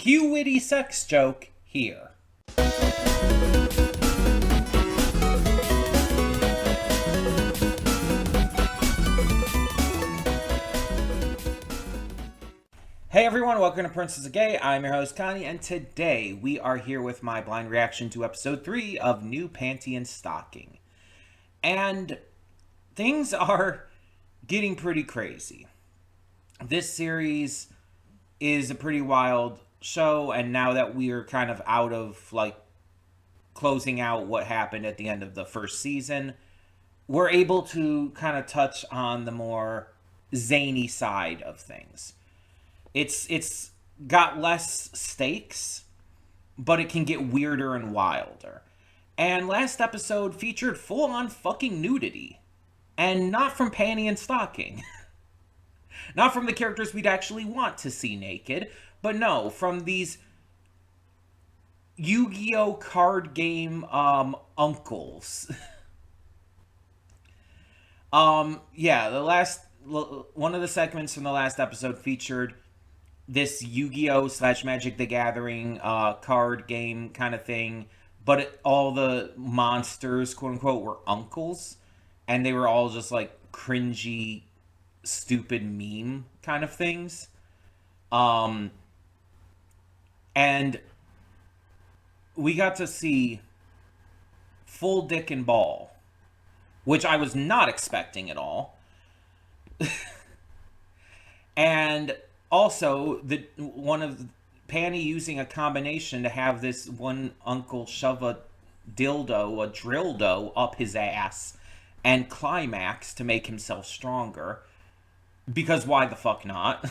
Cue witty sex joke here. Hey everyone, welcome to Princess of Gay. I'm your host Connie, and today we are here with my blind reaction to episode 3 of New Panty and Stocking. And things are getting pretty crazy. This series is a pretty wild show, and now that we are kind of out of, closing out what happened at the end of the first season, we're able to kind of touch on the more zany side of things. It's got less stakes, but it can get weirder and wilder. And last episode featured full-on fucking nudity. And not from Panty and Stocking. Not from the characters we'd actually want to see naked, but no, from these Yu-Gi-Oh! Card game uncles. One of the segments from the last episode featured this Yu-Gi-Oh! / Magic the Gathering card game kind of thing, but all the monsters, quote-unquote, were uncles, and they were all just, cringy, stupid meme kind of things. And we got to see full dick and ball, which I was not expecting at all. And also, one of Panty using a combination to have this one uncle shove a dildo up his ass and climax to make himself stronger. Because why the fuck not?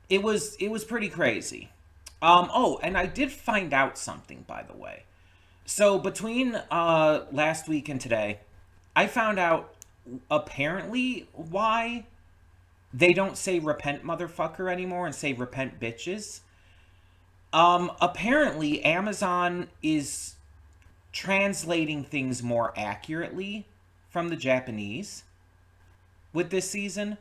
It was pretty crazy. And I did find out something, by the way. So between last week and today, I found out apparently why they don't say repent motherfucker anymore and say repent bitches. Apparently Amazon is translating things more accurately from the Japanese with this season.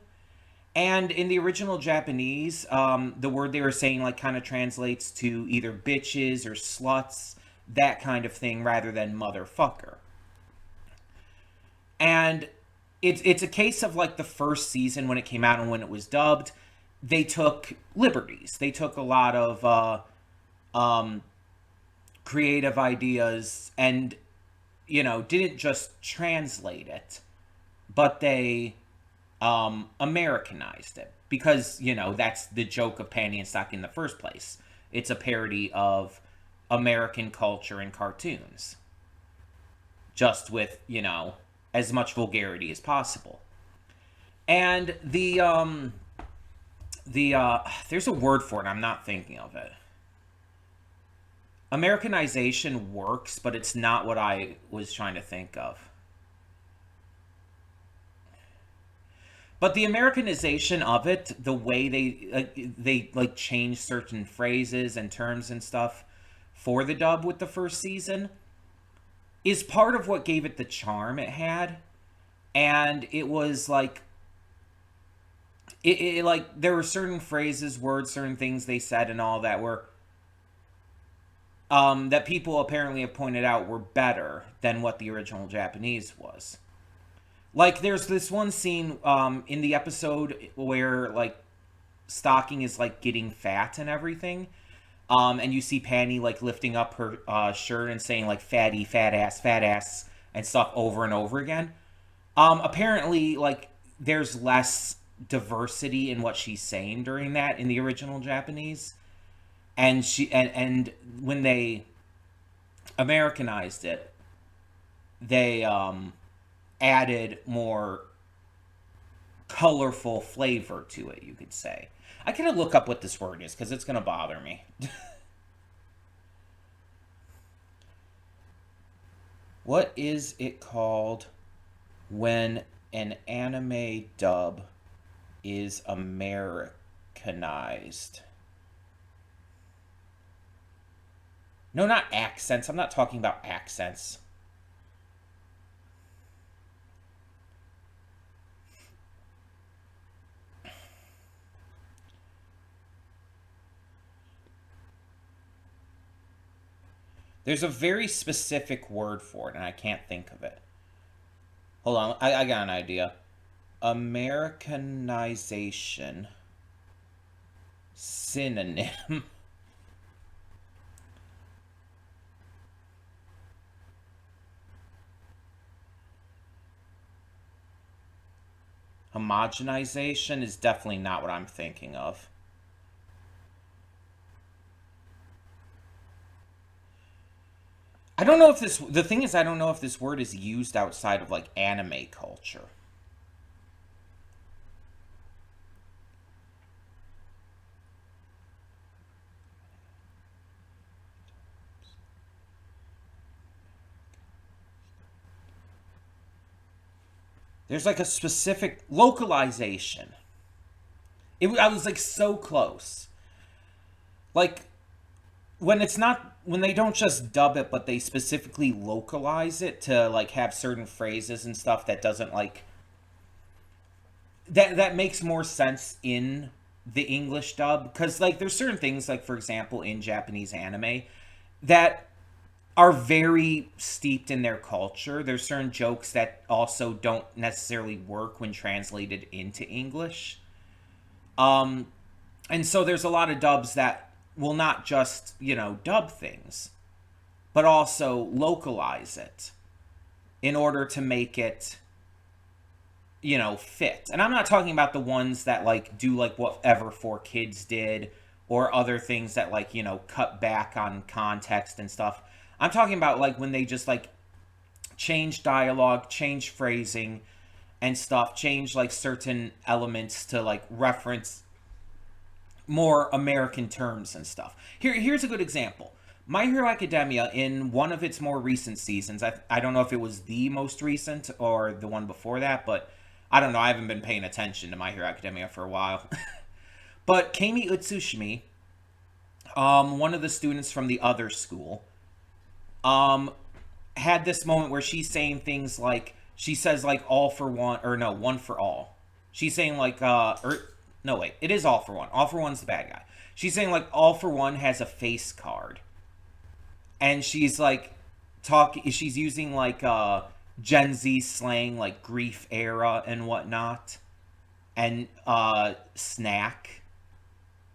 And in the original Japanese, the word they were saying kind of translates to either bitches or sluts, that kind of thing, rather than motherfucker. And it's a case of the first season when it came out and when it was dubbed, they took liberties. They took a lot of creative ideas and, didn't just translate it, but they Americanized it. Because, that's the joke of Panty and Stocking in the first place. It's a parody of American culture and cartoons. Just with, as much vulgarity as possible. And there's a word for it, I'm not thinking of it. Americanization works, but it's not what I was trying to think of. But the Americanization of it, the way they change certain phrases and terms and stuff for the dub with the first season, is part of what gave it the charm it had. And it was there were certain phrases, words, certain things they said and all that were that people apparently have pointed out were better than what the original Japanese was. There's this one scene in the episode where Stocking is getting fat and everything. And you see Panty lifting up her shirt and saying fatty, fat ass, and stuff over and over again. Apparently there's less diversity in what she's saying during that in the original Japanese. And and when they Americanized it, they added more colorful flavor to it, you could say. I gotta look up what this word is, because it's gonna bother me. What is it called when an anime dub is Americanized? No, not accents. I'm not talking about accents. There's a very specific word for it, and I can't think of it. Hold on, I got an idea. Americanization synonym. Homogenization is definitely not what I'm thinking of. I don't know if this, the thing is, I don't know if this word is used outside of like anime culture. There's like a specific localization. I was like so close. Like when it's not, when they don't just dub it, but they specifically localize it to like have certain phrases and stuff that doesn't like, that makes more sense in the English dub. Because like there's certain things, like for example in Japanese anime, that are very steeped in their culture. There's certain jokes that also don't necessarily work when translated into English. Um, and so there's a lot of dubs that will not just, you know, dub things, but also localize it in order to make it, you know, fit. And I'm not talking about the ones that like do like whatever for kids did, or other things that like, you know, cut back on context and stuff. I'm talking about like when they just like change dialogue, change phrasing and stuff, change like certain elements to like reference more American terms and stuff. Here's a good example. My Hero Academia, in one of its more recent seasons, I don't know if it was the most recent or the one before that, but I don't know. I haven't been paying attention to My Hero Academia for a while. But Kami Utsushimi, one of the students from the other school, had this moment where she's saying things like, she says like all for one, or no, one for all. She's saying like, no wait, it is all for one. All for one's the bad guy. She's saying like all for one has a face card. And she's like, she's using like Gen Z slang like grief era and whatnot. And snack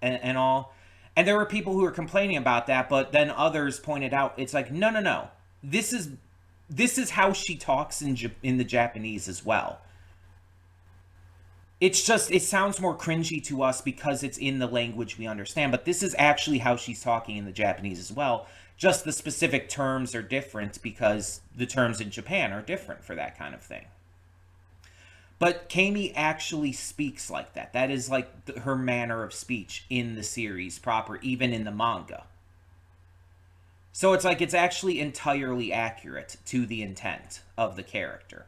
and all. And there were people who were complaining about that, but then others pointed out it's like, no, no, no. This is how she talks in the Japanese as well. It's just, it sounds more cringy to us because it's in the language we understand, but this is actually how she's talking in the Japanese as well. Just the specific terms are different because the terms in Japan are different for that kind of thing. But Kami actually speaks like that. That is like her manner of speech in the series proper, even in the manga. So it's like it's actually entirely accurate to the intent of the character.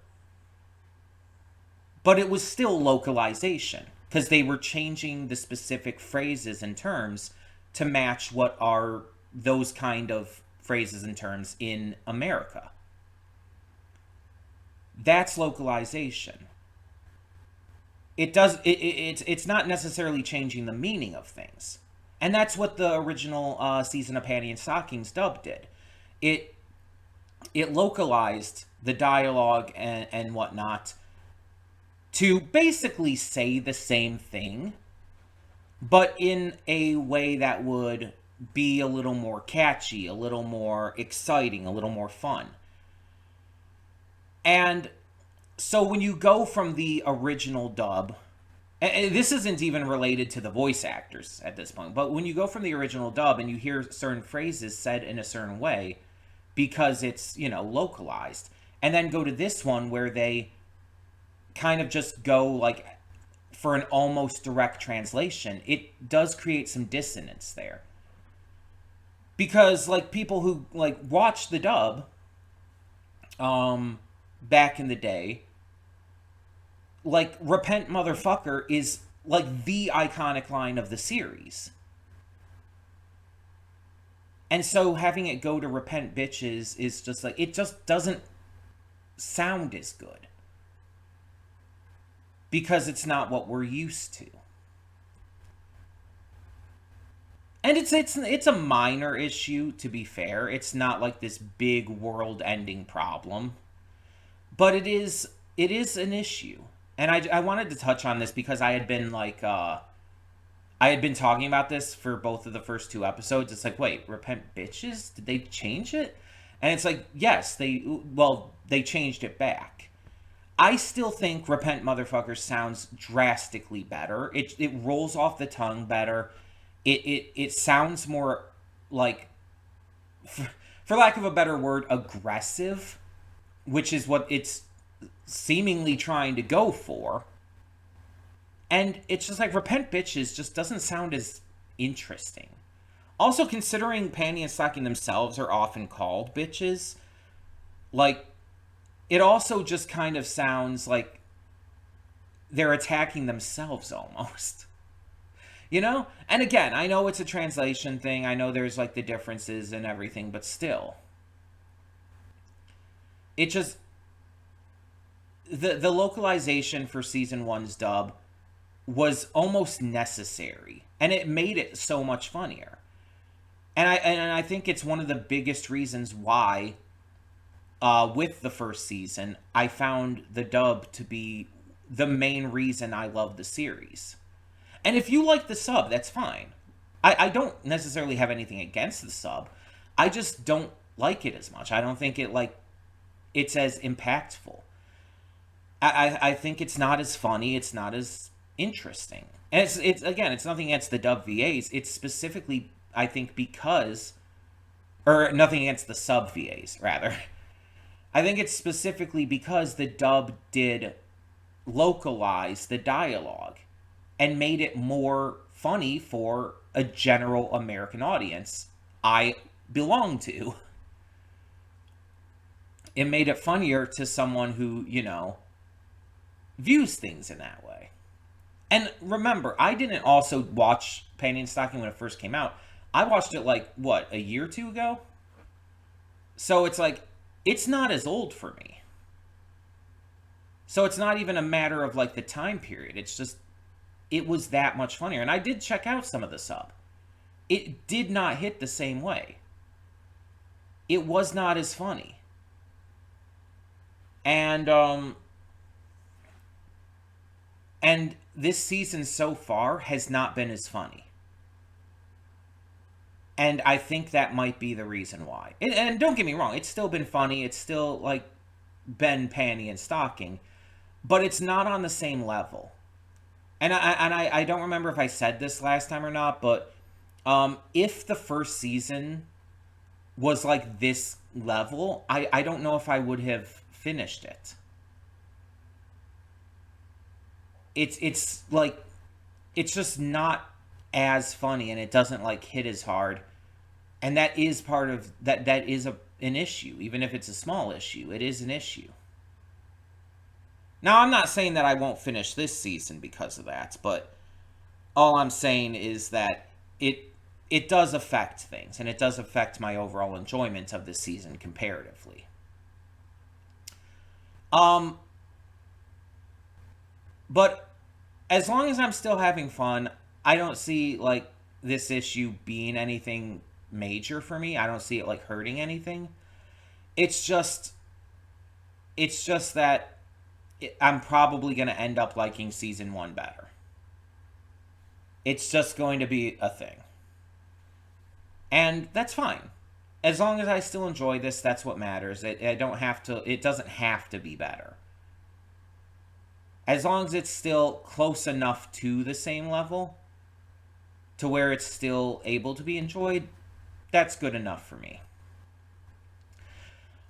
But it was still localization, because they were changing the specific phrases and terms to match what are those kind of phrases and terms in America. That's localization. It's not necessarily changing the meaning of things. And that's what the original season of Panty and Stockings dub did. It localized the dialogue and whatnot to basically say the same thing, but in a way that would be a little more catchy, a little more exciting, a little more fun. And so when you go from the original dub, and this isn't even related to the voice actors at this point, but when you go from the original dub and you hear certain phrases said in a certain way because it's, you know, localized, and then go to this one where they kind of just go like for an almost direct translation, it does create some dissonance there. Because like people who like watch the dub back in the day, like repent motherfucker is like the iconic line of the series. And so having it go to repent bitches is just like, it just doesn't sound as good. Because it's not what we're used to. And it's a minor issue, to be fair. It's not like this big world-ending problem, but it is an issue. And I wanted to touch on this because I had been talking about this for both of the first two episodes. It's like, wait, repent bitches? Did they change it? And it's like, yes, they changed it back. I still think repent motherfuckers sounds drastically better. It rolls off the tongue better. It sounds more like, for lack of a better word, aggressive, which is what it's seemingly trying to go for. And it's just like, repent bitches just doesn't sound as interesting. Also, considering Panty and Stocking themselves are often called bitches, like, it also just kind of sounds like they're attacking themselves almost. You know? And again, I know it's a translation thing. I know there's like the differences and everything, but still. It just... The localization for season 1's dub was almost necessary, and it made it so much funnier. And I think it's one of the biggest reasons why, with the first season, I found the dub to be the main reason I love the series. And if you like the sub, that's fine. I don't necessarily have anything against the sub. I just don't like it as much. I don't think it's as impactful. I think it's not as funny. It's not as interesting. And it's again, it's nothing against the dub VAs. It's specifically, I think, because... Or nothing against the sub VAs, rather. I think it's specifically because the dub did localize the dialogue and made it more funny for a general American audience I belong to. It made it funnier to someone who, views things in that way. And remember, I didn't also watch Panty and Stocking when it first came out. I watched it a year or two ago? So it's like, it's not as old for me. So it's not even a matter of the time period. It's just, it was that much funnier. And I did check out some of the sub. It did not hit the same way. It was not as funny. And this season so far has not been as funny. And I think that might be the reason why. And don't get me wrong, it's still been funny. It's still, been Panty and Stocking. But it's not on the same level. And I don't remember if I said this last time or not, but if the first season was this level, I don't know if I would have finished it. It's just not as funny, and it doesn't hit as hard. And that is part of that is an issue. Even if it's a small issue, it is an issue. Now, I'm not saying that I won't finish this season because of that, but all I'm saying is that it does affect things, and it does affect my overall enjoyment of this season comparatively. But as long as I'm still having fun, I don't see this issue being anything major for me. I don't see it hurting anything. It's just that I'm probably going to end up liking season 1 better. It's just going to be a thing. And that's fine. As long as I still enjoy this, that's what matters. It doesn't have to be better. As long as it's still close enough to the same level, to where it's still able to be enjoyed, that's good enough for me.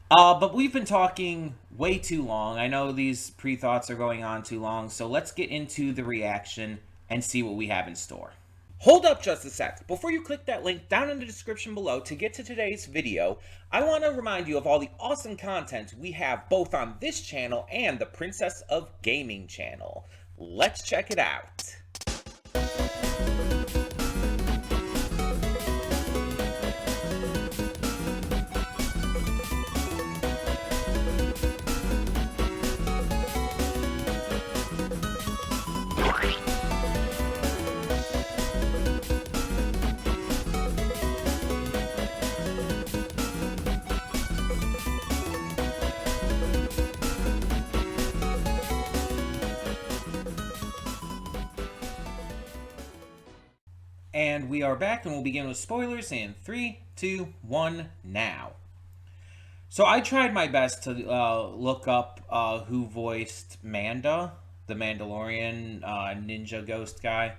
But we've been talking way too long. I know these pre-thoughts are going on too long, so let's get into the reaction and see what we have in store. Hold up just a sec. Before you click that link down in the description below to get to today's video, I want to remind you of all the awesome content we have both on this channel and the Princess of Gaming channel. Let's check it out. And we are back, and we'll begin with spoilers in 3, 2, 1, now. So I tried my best to look up who voiced Manda, the Mandalorian ninja ghost guy.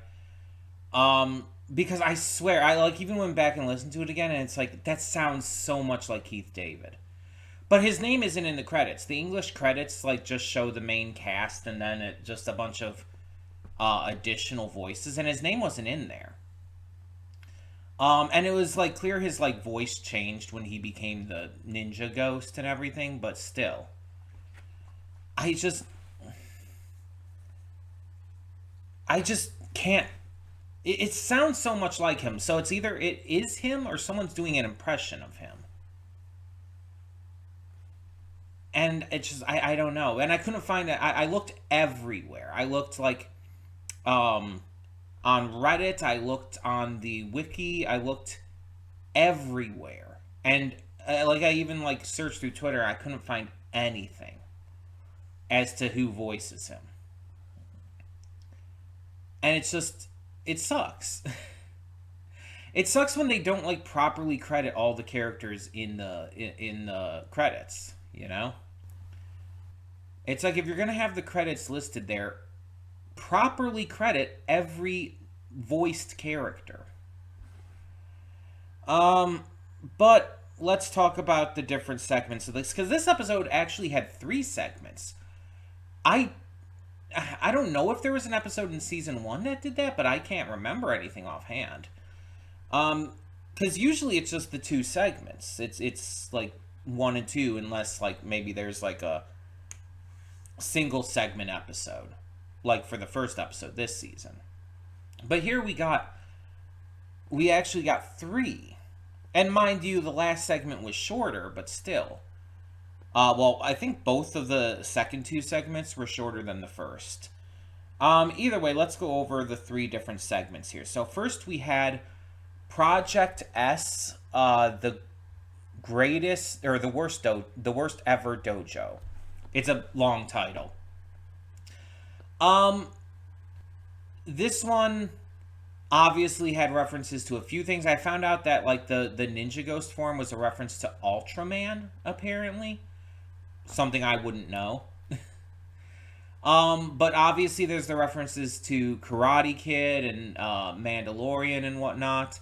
Because I swear, I even went back and listened to it again, and it's like, that sounds so much like Keith David. But his name isn't in the credits. The English credits just show the main cast, and then just a bunch of additional voices, and his name wasn't in there. And it was clear his voice changed when he became the ninja ghost and everything, but still. I just can't. It sounds so much like him, so it's either it is him or someone's doing an impression of him. And it's just, I don't know. And I couldn't find it. I looked everywhere. I looked on Reddit, I looked on the wiki, I looked everywhere. And I even searched through Twitter, I couldn't find anything as to who voices him. And it's just, it sucks. It sucks when they don't properly credit all the characters in the credits, you know? It's if you're going to have the credits listed there, properly credit every voiced character. But let's talk about the different segments of this, because this episode actually had 3 segments. I don't know if there was an episode in season 1 that did that, but I can't remember anything offhand. Because usually it's just the 2 segments. It's 1 and 2, unless maybe there's a single segment episode, for the first episode this season. But here we actually got 3. And mind you, the last segment was shorter, but still. Well, I think both of the second 2 segments were shorter than the first. Either way, let's go over the 3 different segments here. So first we had Project S, the greatest, or the worst ever dojo. It's a long title. This one obviously had references to a few things. I found out that the ninja ghost form was a reference to Ultraman, apparently. Something I wouldn't know. But obviously there's the references to Karate Kid and Mandalorian and whatnot.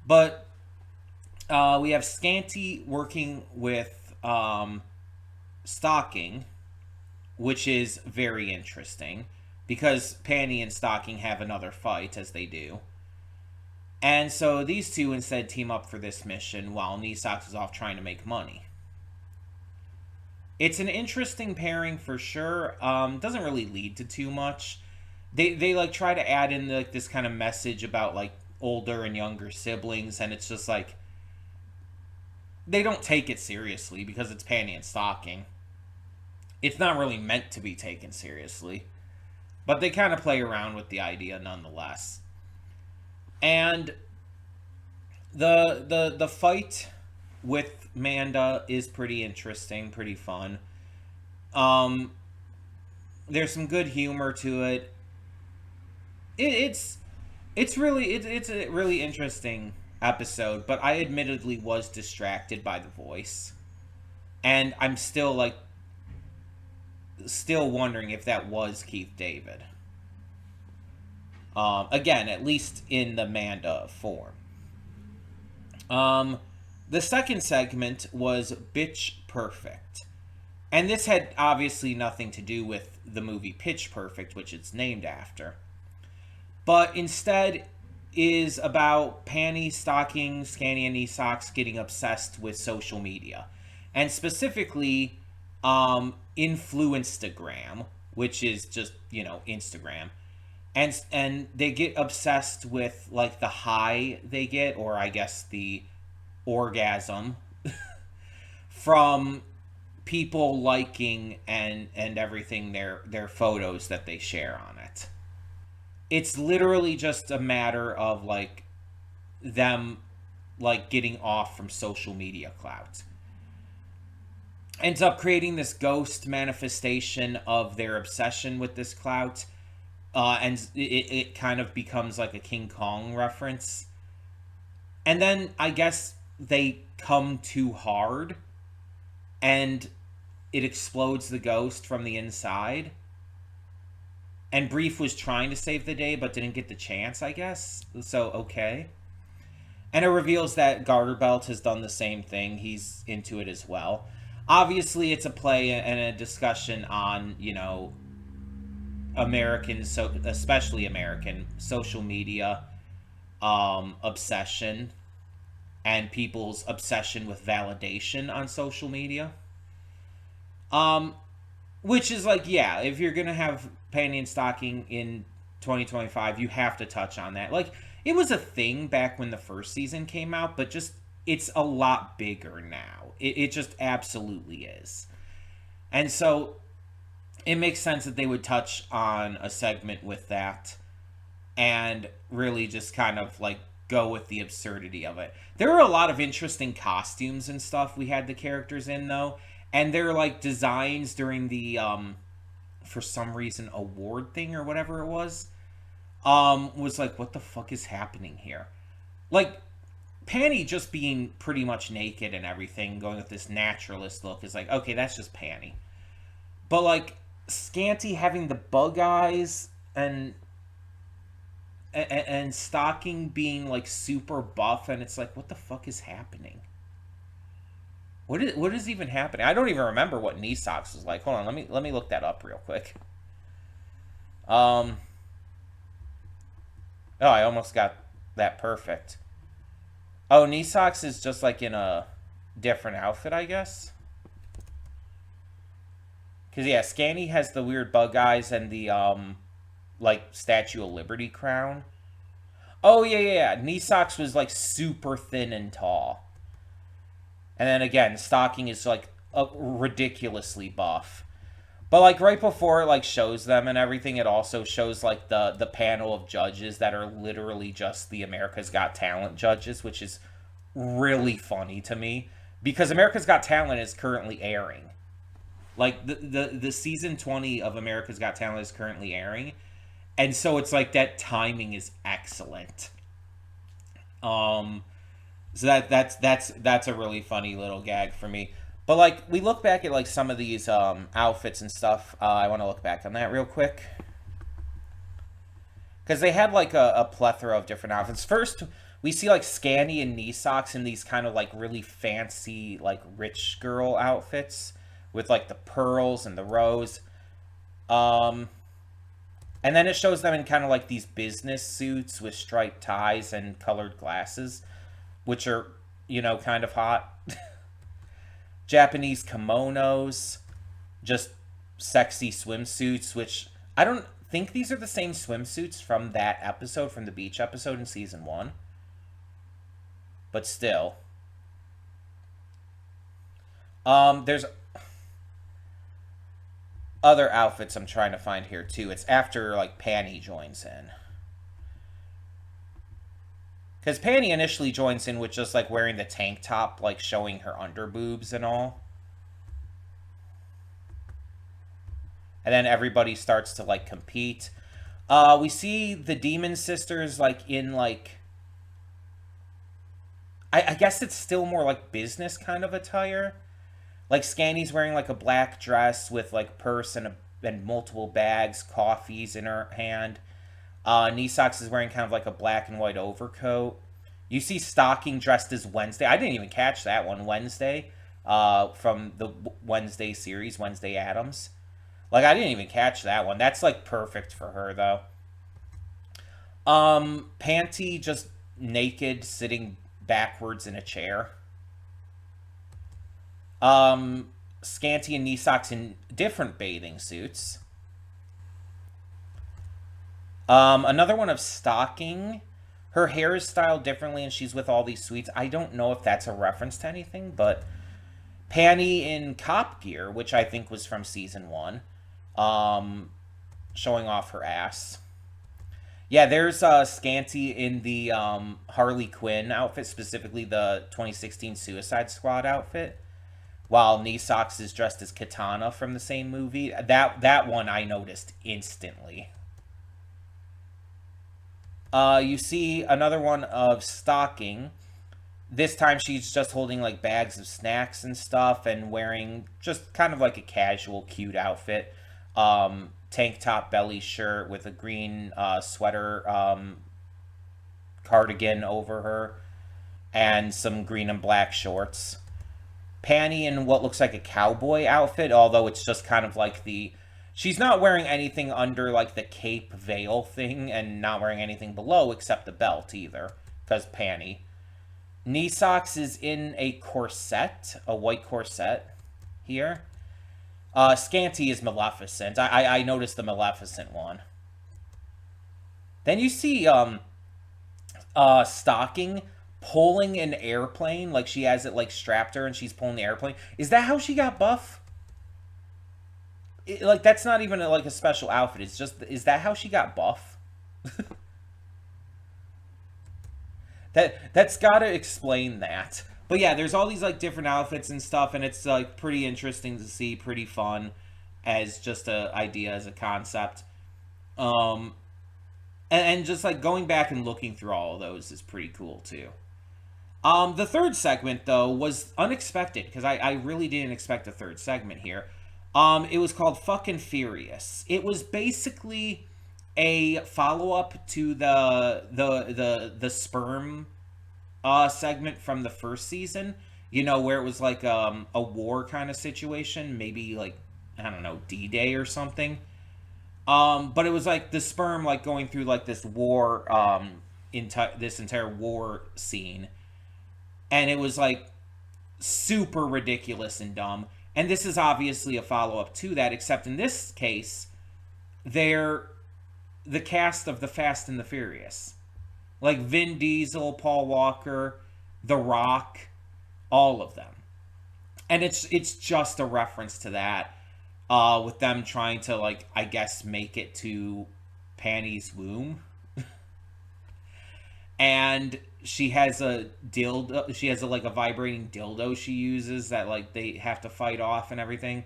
But we have Scanty working with Stocking, which is very interesting, because Panty and Stocking have another fight, as they do. And so these two instead team up for this mission, while Nisox is off trying to make money. It's an interesting pairing for sure. Doesn't really lead to too much. They try to add in this kind of message about older and younger siblings, and it's just they don't take it seriously because it's Panty and Stocking. It's not really meant to be taken seriously, but they kind of play around with the idea nonetheless. And the fight with Manda is pretty interesting, pretty fun. There's some good humor to it. It's a really interesting episode, but I admittedly was distracted by the voice, and I'm still wondering if that was Keith David. Again, at least in the Manda form. The second segment was Bitch Perfect. And this had obviously nothing to do with the movie Pitch Perfect, which it's named after. But instead is about Panty, Stocking, Scanty, and Nisox getting obsessed with social media. And specifically, Influenstagram, which is just, Instagram. And they get obsessed with, the high they get, or I guess the orgasm, from people liking and everything their photos that they share on it. It's literally just a matter of them getting off from social media clout. Ends up creating this ghost manifestation of their obsession with this clout, and it kind of becomes like a King Kong reference. And then I guess they come too hard and it explodes the ghost from the inside. And Brief was trying to save the day but didn't get the chance, I guess. So, okay. And it reveals that Garterbelt has done the same thing. He's into it as well. Obviously, it's a play and a discussion on, American, so especially American social media obsession and people's obsession with validation on social media. Um, which is like, yeah, if you're gonna have panty and stocking in 2025, you have to touch on that. Like, it was a thing back when the first season came out, but just it's a lot bigger now. It just absolutely is. And so it makes sense that they would touch on a segment with that and really just kind of like go with the absurdity of it. There were a lot of interesting costumes and stuff we had the characters in though, and they're like designs during the for some reason award thing or whatever it was like, what the fuck is happening here? Like, Panty just being pretty much naked and everything, going with this naturalist look is like, okay, that's just Panty. But like Scanty having the bug eyes and Stocking being like super buff, and it's like, what the fuck is happening? What is even happening? I don't even remember what knee socks was like. Hold on, let me look that up real quick. Um Oh, I almost got that perfect. Oh, knee socks is just like in a different outfit, I guess. Cause yeah, Scanny has the weird bug eyes and the like Statue of Liberty crown. Oh yeah. Knee socks was like super thin and tall. And then again, Stocking is like ridiculously buff. But like right before it like shows them and everything, it also shows like the panel of judges that are literally just the America's Got Talent judges, which is really funny to me because America's Got Talent is currently airing. Like the season 20 of America's Got Talent is currently airing, and so it's like that timing is excellent. Um, so that's a really funny little gag for me. But like we look back at like some of these outfits and stuff. I want to look back on that real quick because they had like a plethora of different outfits. First, we see like Scanny and knee socks in these kind of like really fancy like rich girl outfits with like the pearls and the rose. Um, and then it shows them in kind of like these business suits with striped ties and colored glasses, which are, kind of hot. Japanese kimonos, just sexy swimsuits, which I don't think these are the same swimsuits from that episode, from the beach episode in season 1. But still. There's other outfits I'm trying to find here too. It's after like Panty joins in. Because Panty initially joins in with just like wearing the tank top, like showing her under boobs and all. And then everybody starts to like compete. We see the Demon Sisters like in like, I guess it's still more like business kind of attire. Like Scanny's wearing like a black dress with like purse and multiple bags, coffees in her hand. Knee socks is wearing kind of like a black and white overcoat. You see Stocking dressed as Wednesday. I didn't even catch that one. Wednesday, from the Wednesday series, Wednesday Addams. Like I didn't even catch that one. That's like perfect for her though. Panty just naked, sitting backwards in a chair. Scanty and knee socks in different bathing suits. Another one of Stocking. Her hair is styled differently and she's with all these suites. I don't know if that's a reference to anything, but Panty in cop gear, which I think was from season 1. Showing off her ass. Yeah, there's Scanty in the Harley Quinn outfit, specifically the 2016 Suicide Squad outfit, while Knee Socks is dressed as Katana from the same movie. That one I noticed instantly. You see another one of stocking. This time she's just holding like bags of snacks and stuff and wearing just kind of like a casual, cute outfit. Tank top, belly shirt with a green sweater cardigan over her and some green and black shorts. Panty in what looks like a cowboy outfit, although it's just kind of like the. She's not wearing anything under like the cape veil thing and not wearing anything below except the belt either, because Panty. Knee socks is in a corset, a white corset here. Scanty is Maleficent. I noticed the Maleficent one. Then you see Stocking pulling an airplane, like she has it like strapped her and she's pulling the airplane. Is that how she got buff? Like that's not even like a special outfit. It's just, is that how she got buff? That's got to explain that. But yeah, there's all these like different outfits and stuff, and it's like pretty interesting to see, pretty fun as just a idea, as a concept. Um, and just like going back and looking through all of those is pretty cool too. The third segment though was unexpected because I really didn't expect a third segment here. It was called Fucking Furious. It was basically a follow up to the sperm segment from the first season. You know, where it was like a war kind of situation, maybe like, I don't know, D-Day or something. But it was like the sperm like going through like this war this entire war scene, and it was like super ridiculous and dumb. And this is obviously a follow up to that, except in this case, they're the cast of the Fast and the Furious. Like Vin Diesel, Paul Walker, The Rock, all of them. And it's just a reference to that, with them trying to like, I guess, make it to Panty's womb. And she has a dildo, she has a, like a vibrating dildo she uses that like they have to fight off and everything.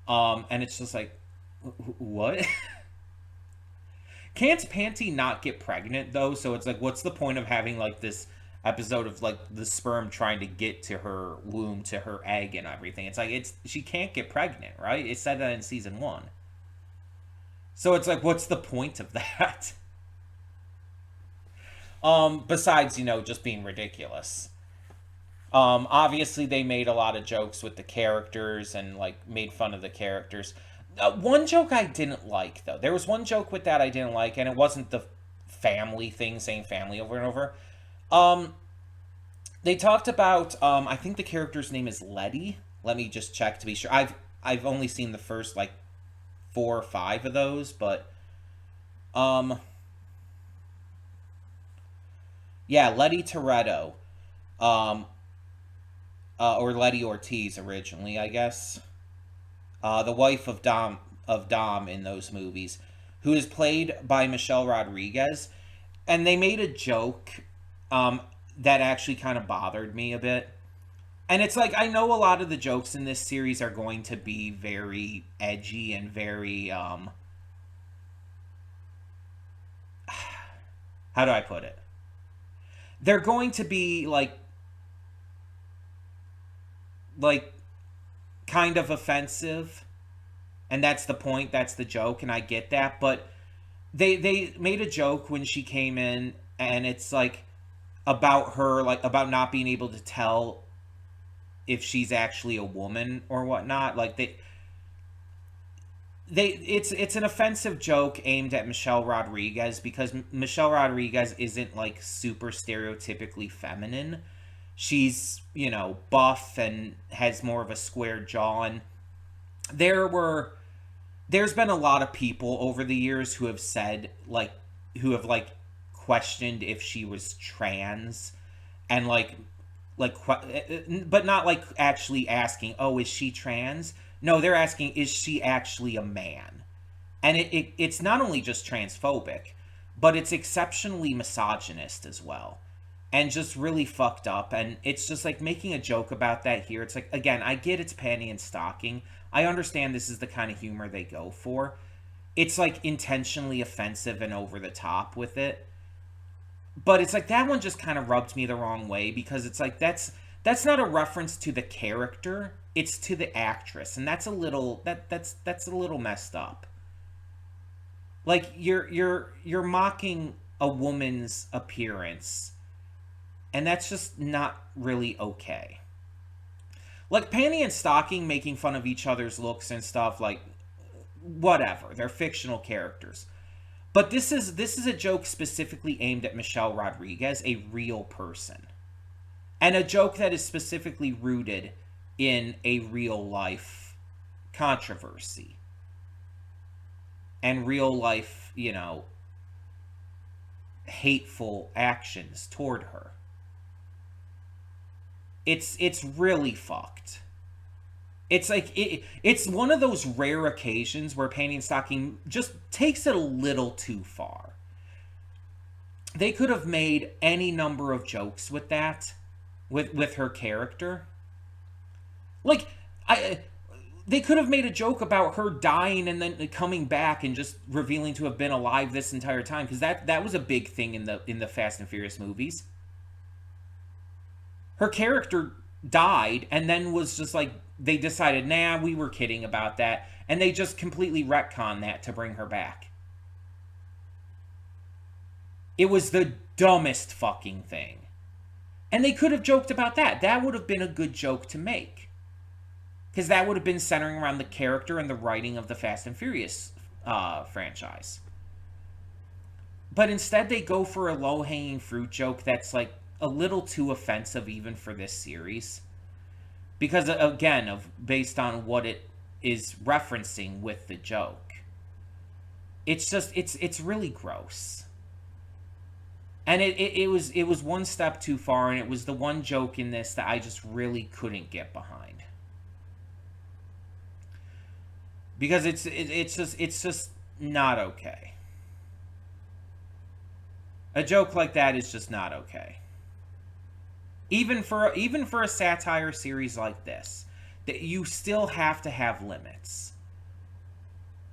And it's just like, what? Can't Panty not get pregnant though? So it's like, what's the point of having like this episode of like the sperm trying to get to her womb, to her egg and everything? It's like, she can't get pregnant, right? It said that in season 1. So it's like, what's the point of that? Besides, you know, just being ridiculous. Obviously they made a lot of jokes with the characters and like made fun of the characters. One joke I didn't like, though. There was one joke with that I didn't like, and it wasn't the family thing, saying family over and over. Um, they talked about, I think the character's name is Letty. Let me just check to be sure. I've only seen the first, like, 4 or 5 of those, but, um, yeah, Letty Toretto. Um, or Letty Ortiz originally, I guess. The wife of Dom in those movies, who is played by Michelle Rodriguez, and they made a joke that actually kind of bothered me a bit. And it's like, I know a lot of the jokes in this series are going to be very edgy and very how do I put it? They're going to be like kind of offensive, and that's the point, that's the joke, and I get that. But they made a joke when she came in, and it's like about her, like about not being able to tell if she's actually a woman or whatnot. Like it's an offensive joke aimed at Michelle Rodriguez, because Michelle Rodriguez isn't like super stereotypically feminine. She's, you know, buff and has more of a square jaw. And there's been a lot of people over the years who have said, like, who have like questioned if she was trans, and but not like actually asking, oh, is she trans? No, they're asking, is she actually a man? And it's not only just transphobic, but it's exceptionally misogynist as well, and just really fucked up. And it's just like making a joke about that here. It's like, again, I get it's Panty and Stocking. I understand this is the kind of humor they go for. It's like intentionally offensive and over the top with it. But it's like that one just kind of rubbed me the wrong way, because it's like that's not a reference to the character, it's to the actress, and that's a little that's a little messed up. Like you're mocking a woman's appearance, and that's just not really okay. Like Panty and Stocking making fun of each other's looks and stuff, like whatever, they're fictional characters. But this is a joke specifically aimed at Michelle Rodriguez, a real person. And a joke that is specifically rooted in a real life controversy. And real life, hateful actions toward her. It's really fucked. It's like it's one of those rare occasions where Panty and Stocking just takes it a little too far. They could have made any number of jokes with that, with her character. Like they could have made a joke about her dying and then coming back and just revealing to have been alive this entire time, because that was a big thing in the Fast and Furious movies. Her character died and then was just like, they decided, nah, we were kidding about that, and they just completely retconned that to bring her back. It was the dumbest fucking thing. And they could have joked about that. That would have been a good joke to make. Because that would have been centering around the character and the writing of the Fast and Furious franchise. But instead they go for a low-hanging fruit joke that's like a little too offensive even for this series. Because, again, based on what it is referencing with the joke. It's just, it's really gross. And it was one step too far, and it was the one joke in this that I just really couldn't get behind. Because it's just not okay. A joke like that is just not okay. Even for a satire series like this, that you still have to have limits.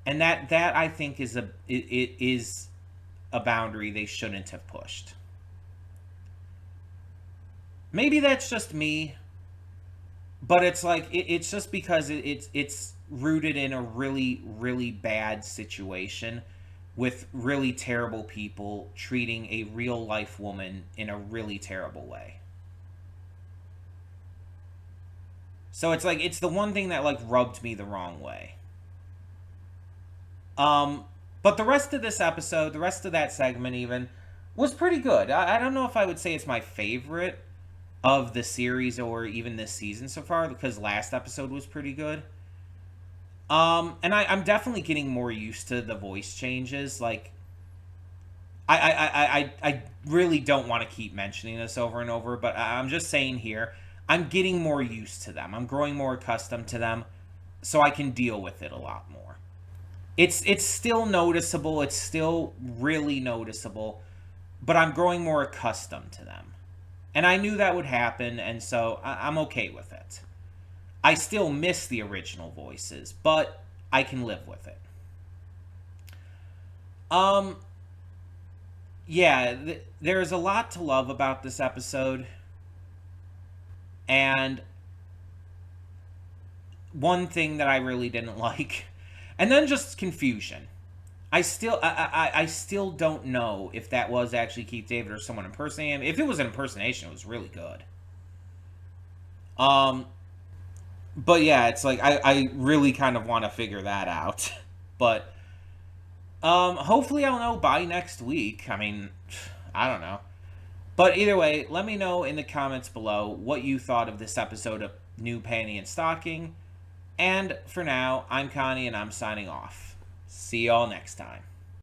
And that I think is a boundary they shouldn't have pushed. Maybe that's just me, but it's like it's just because it's rooted in a really, really bad situation with really terrible people treating a real life woman in a really terrible way. So it's like, it's the one thing that like rubbed me the wrong way. But the rest of this episode, the rest of that segment even, was pretty good. I don't know if I would say it's my favorite of the series or even this season so far, because last episode was pretty good. And I'm definitely getting more used to the voice changes. Like, I really don't want to keep mentioning this over and over, but I'm just saying here, I'm getting more used to them. I'm growing more accustomed to them, so I can deal with it a lot more. It's still noticeable. It's still really noticeable, but I'm growing more accustomed to them. And I knew that would happen, and so I'm okay with it. I still miss the original voices, but I can live with it. Yeah, there's a lot to love about this episode. And one thing that I really didn't like, and then just confusion. I still don't know if that was actually Keith David or someone impersonating him. If it was an impersonation, it was really good. But yeah, it's like I really kind of want to figure that out. But hopefully I'll know by next week. I mean, I don't know. But either way, let me know in the comments below what you thought of this episode of New Panty and Stocking. And for now, I'm Connie and I'm signing off. See y'all next time.